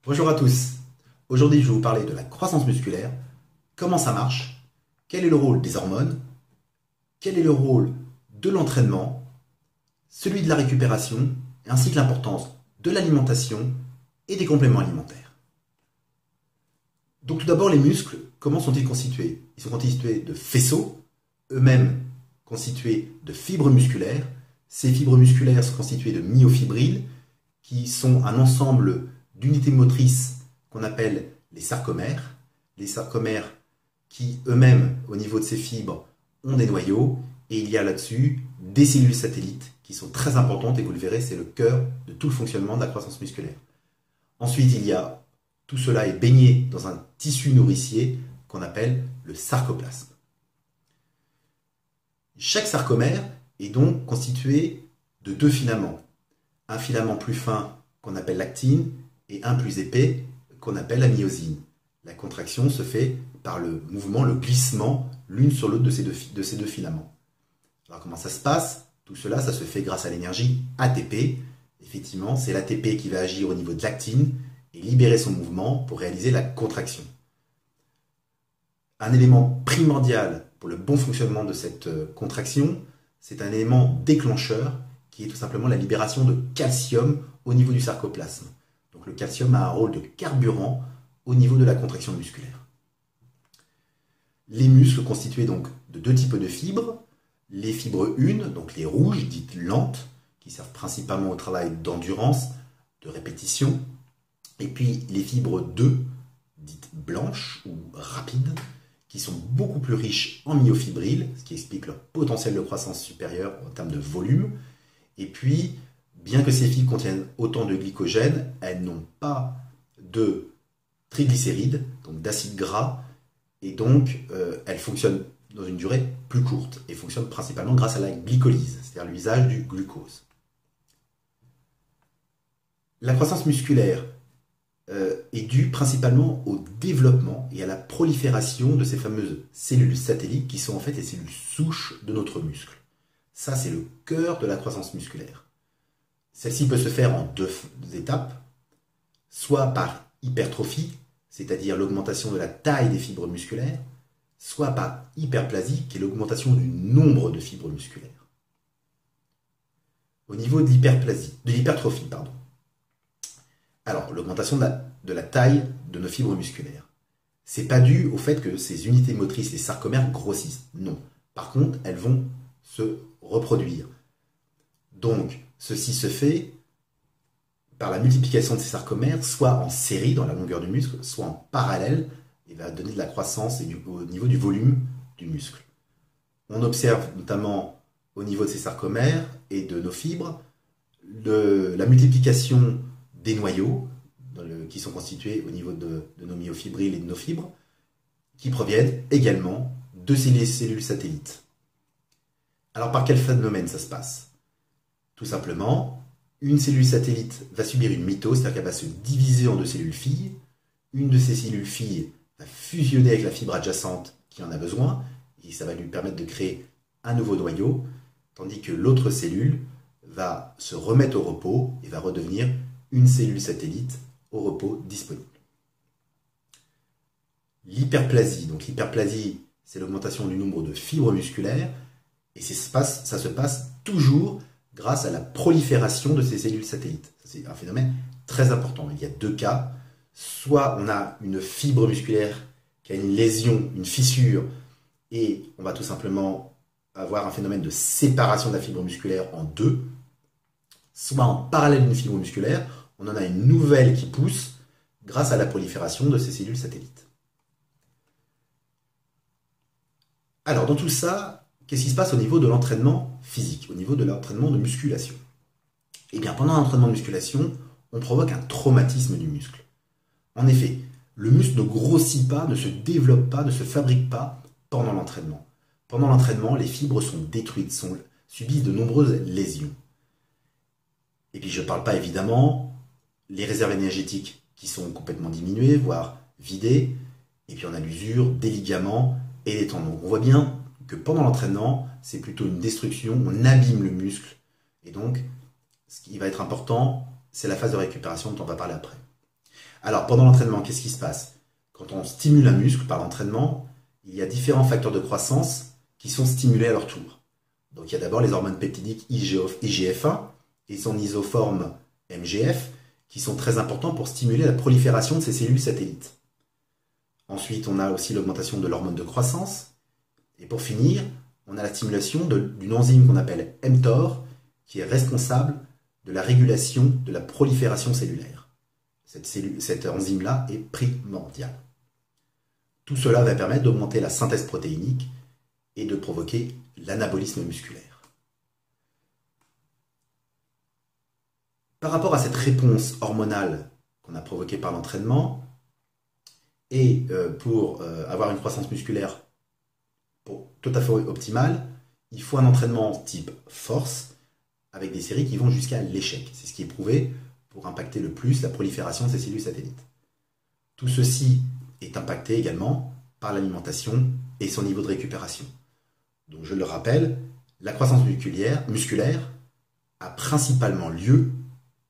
Bonjour à tous, aujourd'hui je vais vous parler de la croissance musculaire, comment ça marche, quel est le rôle des hormones, quel est le rôle de l'entraînement, celui de la récupération, ainsi que l'importance de l'alimentation et des compléments alimentaires. Donc tout d'abord les muscles, comment sont-ils constitués? Ils sont constitués de faisceaux, eux-mêmes constitués de fibres musculaires. Ces fibres musculaires sont constituées de myofibrilles, qui sont un ensemble d'unités motrices qu'on appelle les sarcomères. Les sarcomères qui eux-mêmes, au niveau de ces fibres, ont des noyaux. Et il y a là-dessus des cellules satellites qui sont très importantes et vous le verrez, c'est le cœur de tout le fonctionnement de la croissance musculaire. Ensuite, tout cela est baigné dans un tissu nourricier qu'on appelle le sarcoplasme. Chaque sarcomère est donc constitué de deux filaments. Un filament plus fin qu'on appelle l'actine et un plus épais qu'on appelle la myosine. La contraction se fait par le mouvement, le glissement l'une sur l'autre de ces deux filaments. Alors comment ça se passe? Tout cela, ça se fait grâce à l'énergie ATP. Effectivement, c'est l'ATP qui va agir au niveau de l'actine et libérer son mouvement pour réaliser la contraction. Un élément primordial pour le bon fonctionnement de cette contraction, c'est un élément déclencheur qui est tout simplement la libération de calcium au niveau du sarcoplasme. Donc le calcium a un rôle de carburant au niveau de la contraction musculaire. Les muscles constitués donc de deux types de fibres. Les fibres 1, donc les rouges, dites lentes, qui servent principalement au travail d'endurance, de répétition. Et puis les fibres 2, dites blanches ou rapides, qui sont beaucoup plus riches en myofibrilles, ce qui explique leur potentiel de croissance supérieur en termes de volume. Et puis, bien que ces fibres contiennent autant de glycogène, elles n'ont pas de triglycérides, donc d'acides gras, et donc elles fonctionnent dans une durée plus courte et fonctionnent principalement grâce à la glycolyse, c'est-à-dire l'usage du glucose. La croissance musculaire est due principalement au développement et à la prolifération de ces fameuses cellules satellites qui sont en fait les cellules souches de notre muscle. Ça, c'est le cœur de la croissance musculaire. Celle-ci peut se faire en deux étapes, soit par hypertrophie, c'est-à-dire l'augmentation de la taille des fibres musculaires, soit par hyperplasie, qui est l'augmentation du nombre de fibres musculaires. Au niveau de l'hypertrophie, alors l'augmentation de la taille de nos fibres musculaires, c'est pas dû au fait que ces unités motrices, les sarcomères, grossissent. Non. Par contre, elles vont se reproduire. Donc, ceci se fait par la multiplication de ces sarcomères, soit en série dans la longueur du muscle, soit en parallèle, et va donner de la croissance au niveau du volume du muscle. On observe notamment au niveau de ces sarcomères et de nos fibres la multiplication des noyaux qui sont constitués au niveau de nos myofibrilles et de nos fibres, qui proviennent également de ces cellules satellites. Alors par quel phénomène ça se passe? Tout simplement, une cellule satellite va subir une mitose, c'est-à-dire qu'elle va se diviser en deux cellules filles. Une de ces cellules filles va fusionner avec la fibre adjacente qui en a besoin, et ça va lui permettre de créer un nouveau noyau, tandis que l'autre cellule va se remettre au repos et va redevenir une cellule satellite au repos disponible. L'hyperplasie, donc l'hyperplasie, c'est l'augmentation du nombre de fibres musculaires, et ça se passe toujours grâce à la prolifération de ces cellules satellites. C'est un phénomène très important. Il y a deux cas. Soit on a une fibre musculaire qui a une lésion, une fissure, et on va tout simplement avoir un phénomène de séparation de la fibre musculaire en deux. Soit en parallèle d'une fibre musculaire, on en a une nouvelle qui pousse grâce à la prolifération de ces cellules satellites. Alors dans tout ça, qu'est-ce qui se passe au niveau de l'entraînement physique, au niveau de l'entraînement de musculation? Eh bien, pendant l'entraînement de musculation, on provoque un traumatisme du muscle. En effet, le muscle ne grossit pas, ne se développe pas, ne se fabrique pas pendant l'entraînement. Pendant l'entraînement, les fibres sont détruites, subissent de nombreuses lésions. Et puis je ne parle pas évidemment les réserves énergétiques qui sont complètement diminuées, voire vidée, et puis on a l'usure, des ligaments et des tendons. On voit bien que pendant l'entraînement, c'est plutôt une destruction, on abîme le muscle, et donc ce qui va être important, c'est la phase de récupération dont on va parler après. Alors pendant l'entraînement, qu'est-ce qui se passe? Quand on stimule un muscle par l'entraînement, il y a différents facteurs de croissance qui sont stimulés à leur tour. Donc il y a d'abord les hormones peptidiques IGF-1 et son isoforme MGF qui sont très importants pour stimuler la prolifération de ces cellules satellites. Ensuite, on a aussi l'augmentation de l'hormone de croissance. Et pour finir, on a la stimulation d'une enzyme qu'on appelle mTOR qui est responsable de la régulation de la prolifération cellulaire. Cette enzyme-là est primordiale. Tout cela va permettre d'augmenter la synthèse protéinique et de provoquer l'anabolisme musculaire. Par rapport à cette réponse hormonale qu'on a provoquée par l'entraînement, et pour avoir une croissance musculaire tout à fait optimale, il faut un entraînement type force avec des séries qui vont jusqu'à l'échec. C'est ce qui est prouvé pour impacter le plus la prolifération de ces cellules satellites. Tout ceci est impacté également par l'alimentation et son niveau de récupération. Donc je le rappelle, la croissance musculaire a principalement lieu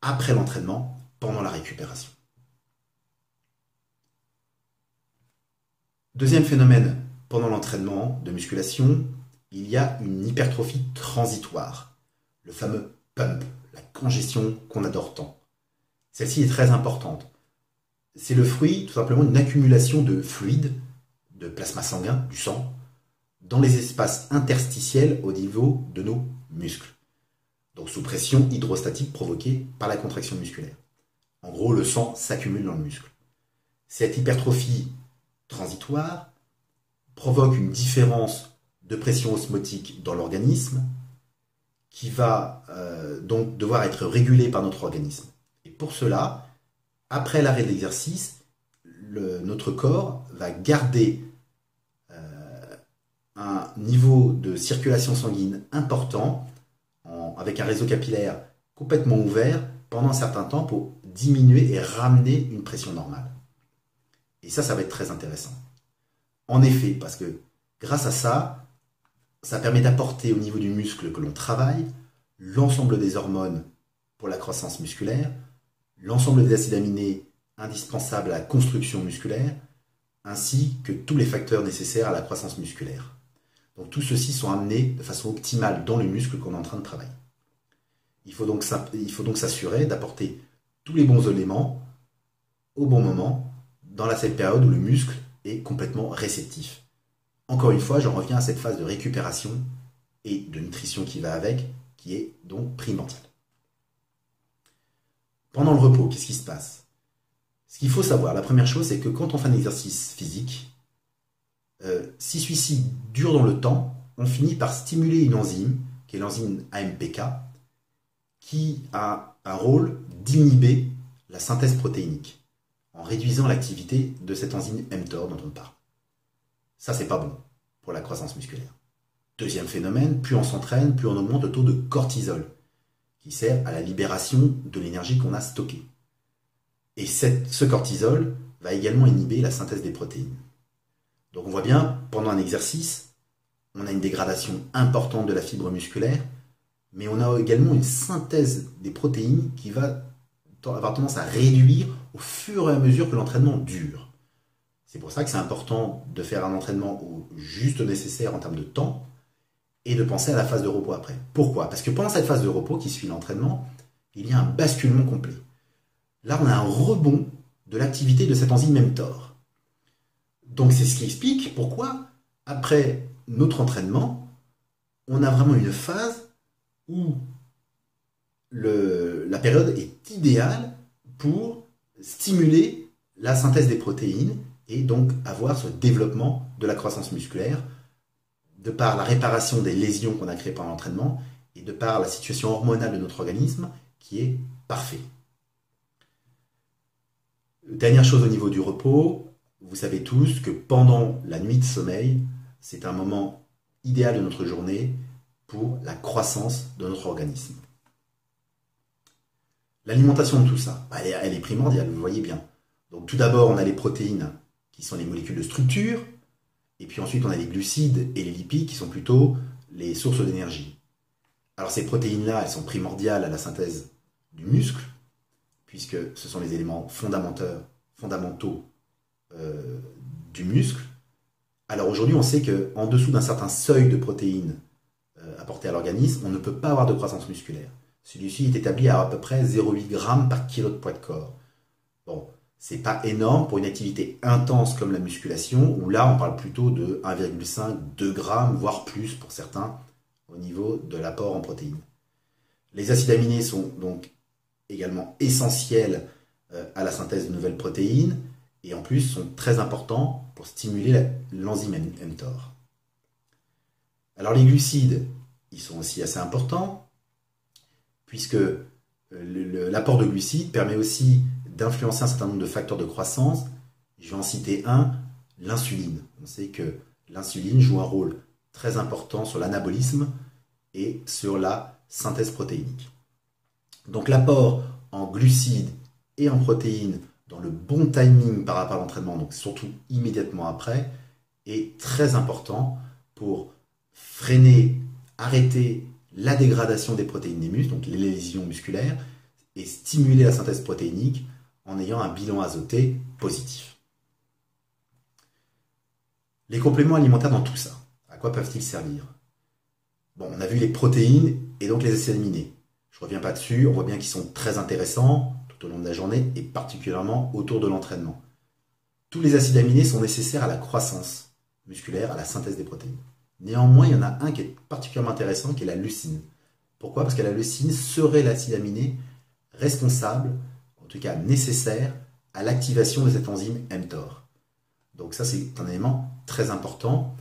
après l'entraînement, pendant la récupération. Deuxième phénomène, pendant l'entraînement de musculation, il y a une hypertrophie transitoire, le fameux pump, la congestion qu'on adore tant. Celle-ci est très importante. C'est le fruit tout simplement d'une accumulation de fluide, de plasma sanguin, du sang, dans les espaces interstitiels au niveau de nos muscles. Donc sous pression hydrostatique provoquée par la contraction musculaire. En gros, le sang s'accumule dans le muscle. Cette hypertrophie transitoire provoque une différence de pression osmotique dans l'organisme qui va donc devoir être régulée par notre organisme. Et pour cela, après l'arrêt de l'exercice, notre corps va garder un niveau de circulation sanguine important avec un réseau capillaire complètement ouvert pendant un certain temps pour diminuer et ramener une pression normale. Et ça va être très intéressant. En effet, parce que grâce à ça, ça permet d'apporter au niveau du muscle que l'on travaille l'ensemble des hormones pour la croissance musculaire, l'ensemble des acides aminés indispensables à la construction musculaire, ainsi que tous les facteurs nécessaires à la croissance musculaire. Donc tous ceux-ci sont amenés de façon optimale dans le muscle qu'on est en train de travailler. Il faut donc s'assurer d'apporter tous les bons éléments au bon moment, dans cette période où le muscle est complètement réceptif. Encore une fois, j'en reviens à cette phase de récupération et de nutrition qui va avec, qui est donc primordiale. Pendant le repos, qu'est-ce qui se passe? Ce qu'il faut savoir, la première chose, c'est que quand on fait un exercice physique, si celui-ci dure dans le temps, on finit par stimuler une enzyme, qui est l'enzyme AMPK, qui a un rôle d'inhiber la synthèse protéinique, en réduisant l'activité de cette enzyme mTOR dont on parle. Ça, c'est pas bon pour la croissance musculaire. Deuxième phénomène, plus on s'entraîne, plus on augmente le taux de cortisol, qui sert à la libération de l'énergie qu'on a stockée. Et ce cortisol va également inhiber la synthèse des protéines. Donc on voit bien, pendant un exercice, on a une dégradation importante de la fibre musculaire, mais on a également une synthèse des protéines qui va avoir tendance à réduire au fur et à mesure que l'entraînement dure. C'est pour ça que c'est important de faire un entraînement au juste nécessaire en termes de temps et de penser à la phase de repos après. Pourquoi? Parce que pendant cette phase de repos qui suit l'entraînement, il y a un basculement complet. Là, on a un rebond de l'activité de cette enzyme mTOR. Donc c'est ce qui explique pourquoi, après notre entraînement, on a vraiment une phase où la période est idéale pour stimuler la synthèse des protéines et donc avoir ce développement de la croissance musculaire de par la réparation des lésions qu'on a créées par l'entraînement et de par la situation hormonale de notre organisme qui est parfait. Dernière chose au niveau du repos, vous savez tous que pendant la nuit de sommeil, c'est un moment idéal de notre journée pour la croissance de notre organisme. L'alimentation de tout ça, elle est primordiale, vous le voyez bien. Donc tout d'abord, on a les protéines qui sont les molécules de structure, et puis ensuite on a les glucides et les lipides qui sont plutôt les sources d'énergie. Alors ces protéines-là, elles sont primordiales à la synthèse du muscle, puisque ce sont les éléments fondamentaux du muscle. Alors aujourd'hui, on sait qu'en dessous d'un certain seuil de protéines apportées à l'organisme, on ne peut pas avoir de croissance musculaire. Celui-ci est établi à peu près 0,8 g par kilo de poids de corps. Bon, c'est pas énorme pour une activité intense comme la musculation, où là on parle plutôt de 1,5-2 g, voire plus pour certains, au niveau de l'apport en protéines. Les acides aminés sont donc également essentiels à la synthèse de nouvelles protéines, et en plus sont très importants pour stimuler l'enzyme mTOR. Alors les glucides, ils sont aussi assez importants, puisque l'apport de glucides permet aussi d'influencer un certain nombre de facteurs de croissance. Je vais en citer un, l'insuline. On sait que l'insuline joue un rôle très important sur l'anabolisme et sur la synthèse protéinique. Donc l'apport en glucides et en protéines dans le bon timing par rapport à l'entraînement, donc surtout immédiatement après, est très important pour freiner, arrêter la dégradation des protéines des muscles, donc les lésions musculaires, et stimuler la synthèse protéinique en ayant un bilan azoté positif. Les compléments alimentaires dans tout ça, à quoi peuvent-ils servir? Bon, on a vu les protéines et donc les acides aminés. Je ne reviens pas dessus, on voit bien qu'ils sont très intéressants tout au long de la journée et particulièrement autour de l'entraînement. Tous les acides aminés sont nécessaires à la croissance musculaire, à la synthèse des protéines. Néanmoins, il y en a un qui est particulièrement intéressant, qui est la leucine. Pourquoi? Parce que la leucine serait l'acide aminé responsable, en tout cas nécessaire, à l'activation de cette enzyme mTOR. Donc ça, c'est un élément très important.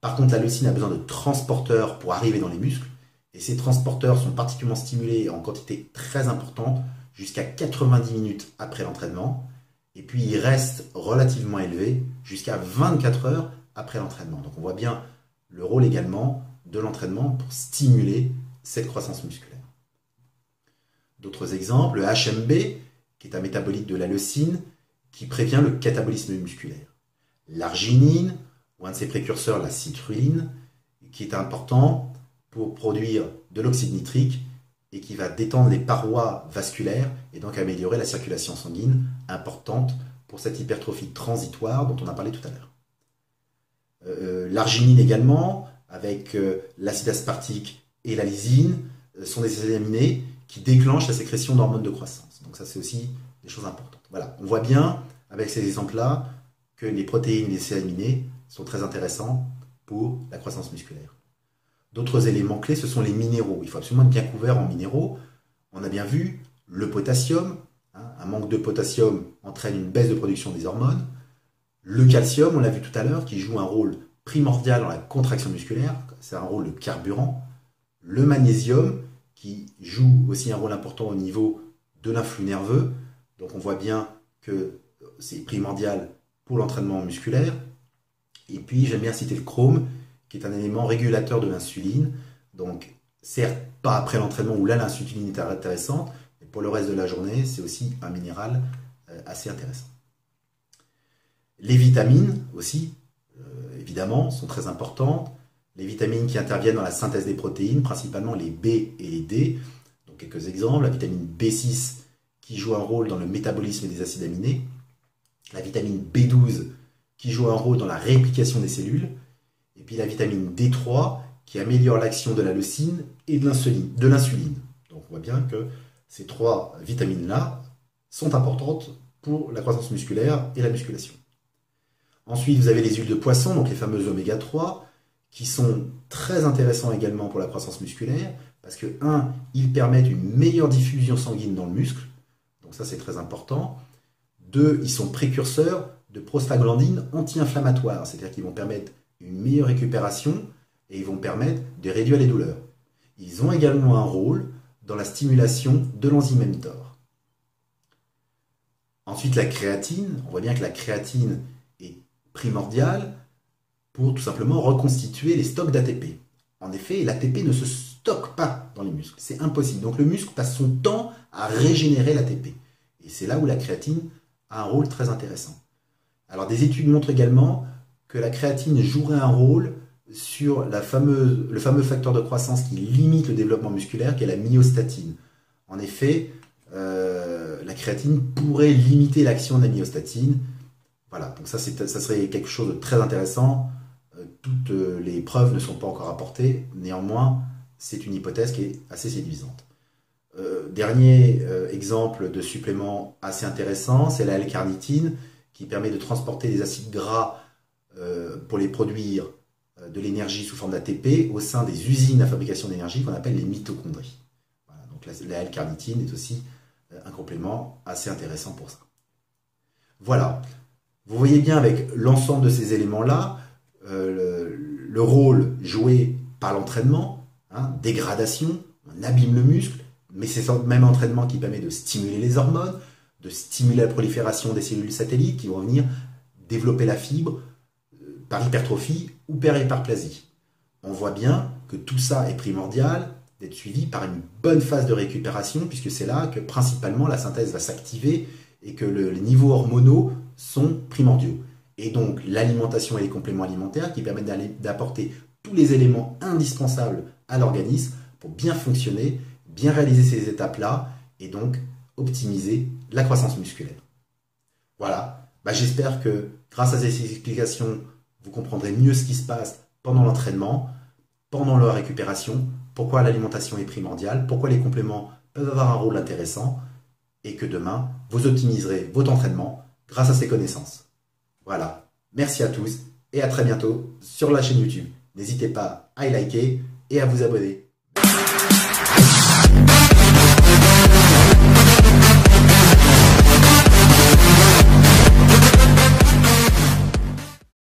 Par contre, la leucine a besoin de transporteurs pour arriver dans les muscles, et ces transporteurs sont particulièrement stimulés en quantité très importante, jusqu'à 90 minutes après l'entraînement, et puis ils restent relativement élevés jusqu'à 24 heures après l'entraînement. Donc on voit bien le rôle également de l'entraînement pour stimuler cette croissance musculaire. D'autres exemples, le HMB, qui est un métabolite de la leucine, qui prévient le catabolisme musculaire. L'arginine, ou un de ses précurseurs, la citrulline, qui est important pour produire de l'oxyde nitrique et qui va détendre les parois vasculaires et donc améliorer la circulation sanguine, importante pour cette hypertrophie transitoire dont on a parlé tout à l'heure. L'arginine également, avec l'acide aspartique et la lysine, sont des acides aminés qui déclenchent la sécrétion d'hormones de croissance. Donc ça, c'est aussi des choses importantes. Voilà, on voit bien, avec ces exemples-là, que les protéines et les acides aminés sont très intéressants pour la croissance musculaire. D'autres éléments clés, ce sont les minéraux. Il faut absolument être bien couvert en minéraux. On a bien vu le potassium. Un manque de potassium entraîne une baisse de production des hormones. Le calcium, on l'a vu tout à l'heure, qui joue un rôle primordial dans la contraction musculaire. C'est un rôle de carburant. Le magnésium, qui joue aussi un rôle important au niveau de l'influx nerveux. Donc on voit bien que c'est primordial pour l'entraînement musculaire. Et puis j'aime bien citer le chrome, qui est un élément régulateur de l'insuline. Donc certes, pas après l'entraînement où là l'insuline est intéressante, mais pour le reste de la journée, c'est aussi un minéral assez intéressant. Les vitamines aussi, évidemment, sont très importantes. Les vitamines qui interviennent dans la synthèse des protéines, principalement les B et les D. Donc quelques exemples, la vitamine B6 qui joue un rôle dans le métabolisme des acides aminés, la vitamine B12 qui joue un rôle dans la réplication des cellules, et puis la vitamine D3 qui améliore l'action de la leucine et de l'insuline. Donc on voit bien que ces trois vitamines-là sont importantes pour la croissance musculaire et la musculation. Ensuite, vous avez les huiles de poisson, donc les fameuses oméga 3, qui sont très intéressants également pour la croissance musculaire, parce que, un, ils permettent une meilleure diffusion sanguine dans le muscle, donc ça c'est très important. Deux, ils sont précurseurs de prostaglandines anti-inflammatoires, c'est-à-dire qu'ils vont permettre une meilleure récupération et ils vont permettre de réduire les douleurs. Ils ont également un rôle dans la stimulation de l'enzyme mTOR. Ensuite, la créatine, on voit bien que la créatine est primordiale pour tout simplement reconstituer les stocks d'ATP. En effet, l'ATP ne se stocke pas dans les muscles, c'est impossible. Donc le muscle passe son temps à régénérer l'ATP. Et c'est là où la créatine a un rôle très intéressant. Alors des études montrent également que la créatine jouerait un rôle sur le fameux facteur de croissance qui limite le développement musculaire, qui est la myostatine. En effet, la créatine pourrait limiter l'action de la myostatine. Voilà, donc ça serait quelque chose de très intéressant. Toutes les preuves ne sont pas encore apportées, néanmoins, c'est une hypothèse qui est assez séduisante. Dernier exemple de supplément assez intéressant, c'est la L-carnitine, qui permet de transporter des acides gras pour les produire de l'énergie sous forme d'ATP au sein des usines à fabrication d'énergie qu'on appelle les mitochondries. Voilà, donc la L-carnitine est aussi un complément assez intéressant pour ça. Voilà, vous voyez bien avec l'ensemble de ces éléments-là, le rôle joué par l'entraînement, dégradation, on abîme le muscle, mais c'est ce même entraînement qui permet de stimuler les hormones, de stimuler la prolifération des cellules satellites qui vont venir développer la fibre par hypertrophie ou par hyperplasie. On voit bien que tout ça est primordial d'être suivi par une bonne phase de récupération, puisque c'est là que principalement la synthèse va s'activer et que les niveaux hormonaux sont primordiaux. Et donc l'alimentation et les compléments alimentaires qui permettent d'apporter tous les éléments indispensables à l'organisme pour bien fonctionner, bien réaliser ces étapes-là et donc optimiser la croissance musculaire. Voilà, j'espère que grâce à ces explications, vous comprendrez mieux ce qui se passe pendant l'entraînement, pendant la récupération, pourquoi l'alimentation est primordiale, pourquoi les compléments peuvent avoir un rôle intéressant et que demain, vous optimiserez votre entraînement grâce à ces connaissances. Voilà, merci à tous et à très bientôt sur la chaîne YouTube. N'hésitez pas à liker et à vous abonner.